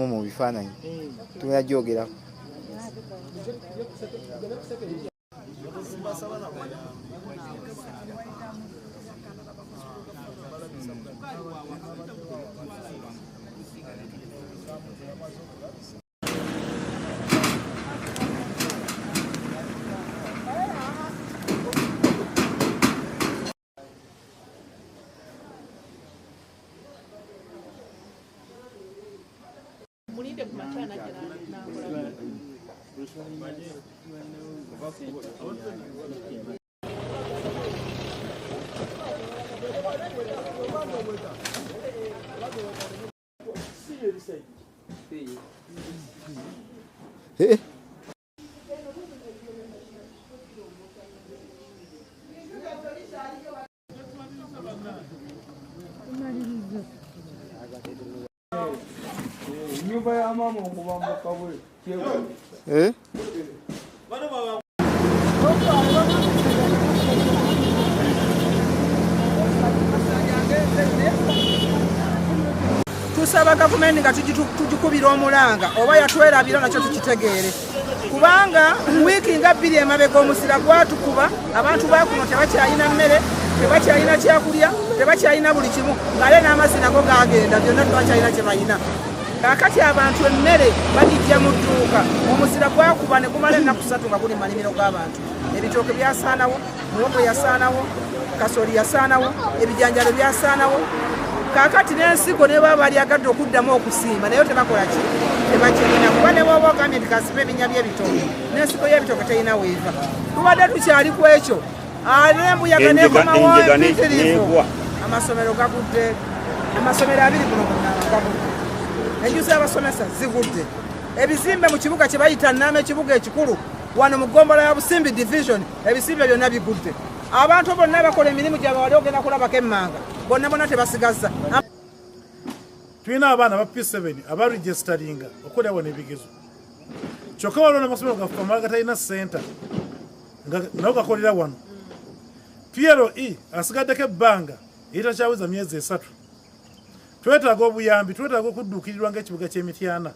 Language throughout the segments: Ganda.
mu bifaananyi tuyajogera nyumba ya mama okubambuka bwe tusaba gavumenti nga tugikubira omulanga oba yatwerabira nakyo tukitegeere kubanga wiiki nga 2 emabega omusira gwatukuba abantu bakuno tebakyalina mmere tebakyalina kyakulya tebakyalina buli kimu ngale n'amazzi nago gagenda byonna tebakyalina kye balina kakati abantu emmere bagijja mu dduuka omusira gwakuba ne gumala ennaku 3 nga guli mu malimiro g'abantu ebitooke byasaanawo muwogo yasaanawo kasooli yasaanawo ebijanjalo byasaanawo kakati n'ensigo ne baba balyagadde okuddamu okusiima naye tebakola ki tebakirina kuba ne bwoba ogambye nti kasiba ebinya by'ebitooke n'ensigo y'ebitooke terina weeva tubadde tukyali ku ekyo n'embuyaga nekomawo empitirivu amasomero gagudde amasomero 2 kuno gagudde enju z'abasomesa zigudde ebizimbe mu kibuga kye bayita Nnamba ekibuga ekikulu wano mu Ggombolola ya Busimbi division ebizimbe byonna bigudde abantu bonna bakola emirimu gyabwe wali ogenda kulabako emmanga bonna tebasigazza. Tulina abaana ba P7 abaregisteringa okulya wano ebigezo kyokka waliwo n'amasomero gaffe amala gatalina ssenta nago gakolera wano PLE asigaddeko ebbanga eritakyaweza myezi 3 twetaaga obuyambi twetaaga okudduukirirwa ng'ekibuga ky'Emityana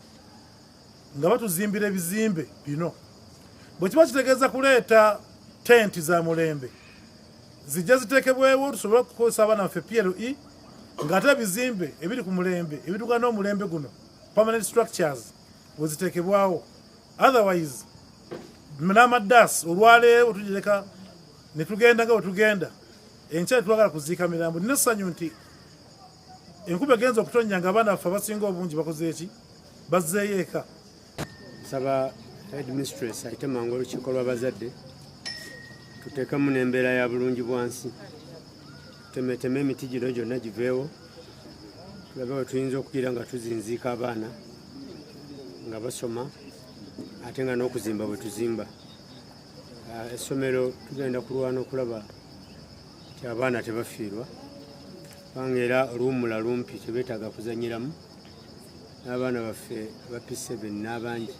nga batuzimbira ebizimbe bino bwe kiba kitegeeza kuleeta tenti za mulembe zijja ziteekebwewo tusobole okukozesa abaana baffe PLE ng'ate ebizimbe ebiri ku mulembe ebituuka n'omulembe guno permanent structures bwe ziteekebwawo otherwise n'amaddaasi olwaleero tugireka ne tugenda nga bwe tugenda enkya twagala kuziika mirambo nina essanyu nti enkuba egenza okutonnya nga abaana baffe abasinga obungi bakoze eki bazzeeyo eka. Saba headmistress ayite mangu olukiiko lw'abazadde tuteekemu n'embeera ya bulungi bwansi tutemeteme emiti gino gyonna giveewo tulabe bwe tuyinza okugira nga tuzinziika abaana nga basoma ate nga n'okuzimba bwe tuzimba essomero tugenda kulwana okulaba nti abaana tebafiirwa kubanga era luwummula lumpi tebeetaaga kuzanyiramu n'abaana baffe ba P7 n'abangi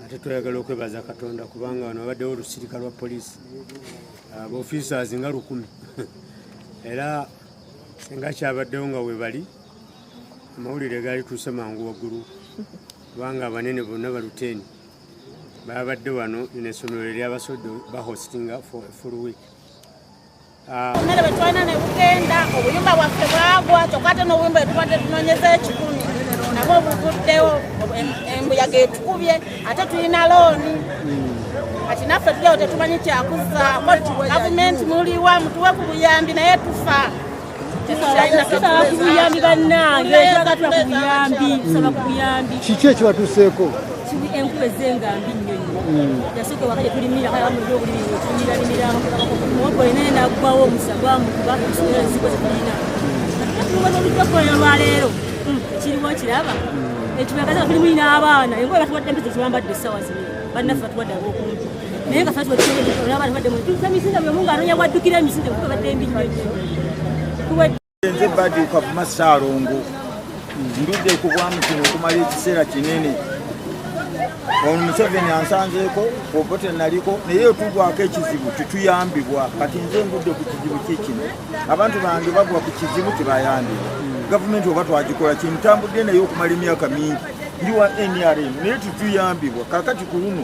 ate twayagala okwebaza Katonda kubanga wano babaddewo olusirika lwa poliisi abaofficers nga 100 era singa kyabaddewo nga we bali amawulire gaali tuuse mangu waggulu kubanga abanene bonna baluteni babadde wano n'essomero ery'abasodde bahostinga for a full week. Mmere bwe twalina ne bugenda obuyumba bwaffe bwagwa kyokka ate n'obuyumba etubadde tunoonyeza ekikumi nabwo buguddewo embuyaga etukubye ate tulina looni kati naffe tulyawo tetumanyi kyakuzaako gavumenti muliwa mutuwe ku buyambi naye tufa tusaba ku buyambi bannange tusaba ku buyambi kiki ekibatuuseeko enkuba ezengambi nnyo yasooka wakaje tulimira kaya mu byobulimi tulimira muwogo enene naggwawo omusa gwamukuba kusomera ensigo zetulina tuba n'olutokoyo lwaleero ekiriwo kiraba etubagaza tuli mulina abaana enkuba batuwadde mpisa tubambadde essaawa zibiri bannaffe batuwadde ab'okumpi naye nga ffe abaana badde emisinga byomu ng'anonya bwaddukira emisinde enkuba badde embi nnyo nze badi kavuma Ssaalongo ndudde ku bwamu kino okumala ekiseera kinene ono Museveni ansanzeeko obote naliko naye tugwako ekizibu tetuyambibwa kati nze ngudde ku kizibu kikino abantu bange bagwa ku kizibu tebayambibwa gavumenti oba twagikola kintambudde naye okumala emyaka mingi ndi wa NRM naye tetuyambibwa kakati ku luno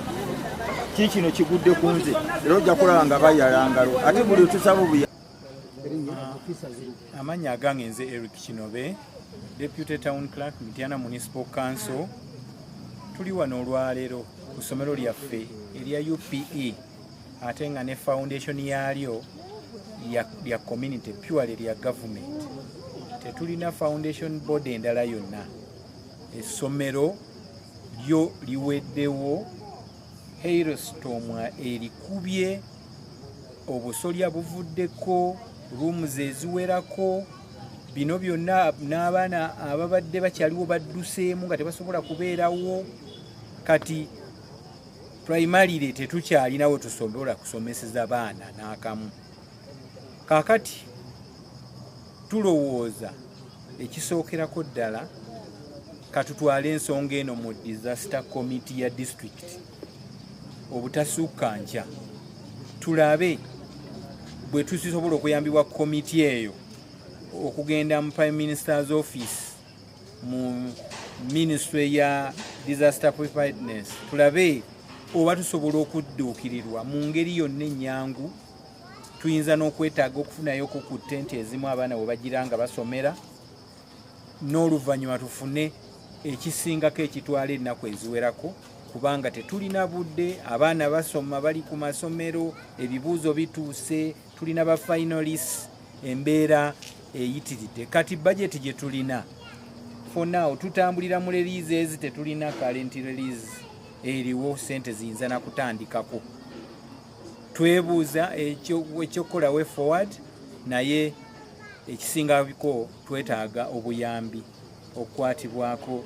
kikino kigudde ku nze era ojja kulaba nga bayalangalo ate buli tusaba obuya amanya agange nze Eric Kinobe Deputy Town Clerk Mityana Municipal Council tuli wano olwaleero ku ssomero lyaffe erya UPE ate nga ne foundation yaalyo ya community purely lya government tetulina foundation board endala yonna essomero lyo liweddewo hailstorm erikubye obusolya buvuddeko rooms eziwerako bino byonna n'abaana ababadde bakyaliwo badduseemu nga tebasobola kubeerawo kati primarily tetukyalinawo tusobola kusomeseza baana n'akamu kaakati tulowooza ekisookerako ddala katutwale ensonga eno mu disaster committee ya district obutasukka nkya tulabe bwe tusobola okuyambibwa komiti eyo okugenda mu Prime Minister's Office mu Ministry ya Disaster Preparedness tulabe oba tusobola okudduukirirwa mu ngeri yonna ennyangu tuyinza n'okwetaaga okufunayo ku ttenti ezimu abaana bwe bagira nga basomera n'oluvannyuma tufune ekisingako ekitwala ennaku eziwerako kubanga tetulina budde abaana basoma bali ku masomero ebibuuzo bituuse tulina ba finalists embeera eyitiridde kati budget gye tulina for now tutambulira mu release ezi tetulina current release eriwo sente ziyinza na kutandikako twebuuza ekyokukola way forward naye ekisingako twetaaga obuyambi okukwatibwako